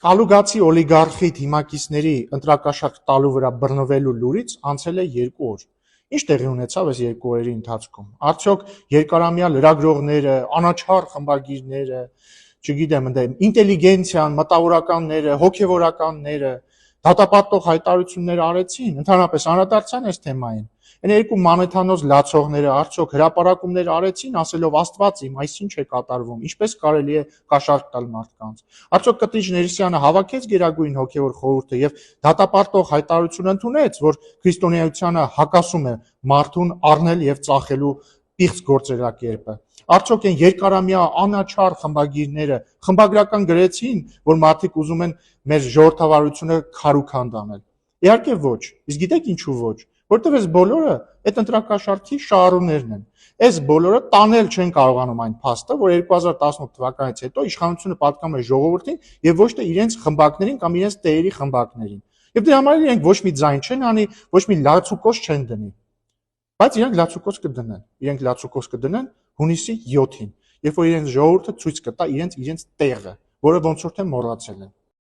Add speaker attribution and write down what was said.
Speaker 1: Կալուգացի օլիգարխի թիմակիցների ընտրակաշառք տալու վրա բռնվելու լուրից անցել է 2 օր։ Ինչ տեղի ունեցավ այս 2 օրերի ընթացքում։ Արդյոք երկարամյա լրագրողները, անաչառ խմբագիրները, չգիտեմ, ինտելիգենցիան, մտավորականները, հոգևորականները դատապարտող հայտարարություններ արեցին, ընդհանրապես անդրադարձան այս թեմային։ Այն 2 մանեթանոց լացողները արդյոք հրապարակումներ արեցին, ասելով Աստված իմ, այս ինչ է կատարվում, ինչպես կարելի է կաշառք տալ մարդկանց։ Արդյոք Կտիչ Ներսյանը հավաքեց Գերագույն հոգևոր խորհուրդը եւ դատապարտող հայտարարություն ընդունեց, որ քրիստոնեությանը հակասում է մարդուն առնել եւ ծախելու պիղծ գործելակերպը։ Արդյոք այն երկարամյա անաչառ խմբագիրները խմբագրական գրեցին, որ մարդիկ ուզում են մեր ժողովրդավարությունը քարուքանդ անել։ Իհարկե ոչ։ Իսկ գիտեք ինչու ոչ։ Որտեղ այս բոլորը այդ ընտրակաշառքի շահառուներն են։ Այս բոլորը տանել չեն կարողանում այն փաստը, որ 2018 թվականից հետո իշխանությունը պատկանում է ժողովրդին եւ ոչ թե իրենց խմբակներին կամ իրենց տերերի խմբակներին։ Եվ դրա համար իրենք ոչ մի ձայն չեն անի, ոչ մի լացուկոս չեն դնի։ Բայց իրենք լացուկոս կդնեն։ Իրենք լացուկոս կդնեն հունիսի 7-ին, երբ որ իրենց ժողովուրդը ցույց կտա իրենց տեղը, որը ոնց որ թե մոռացել են։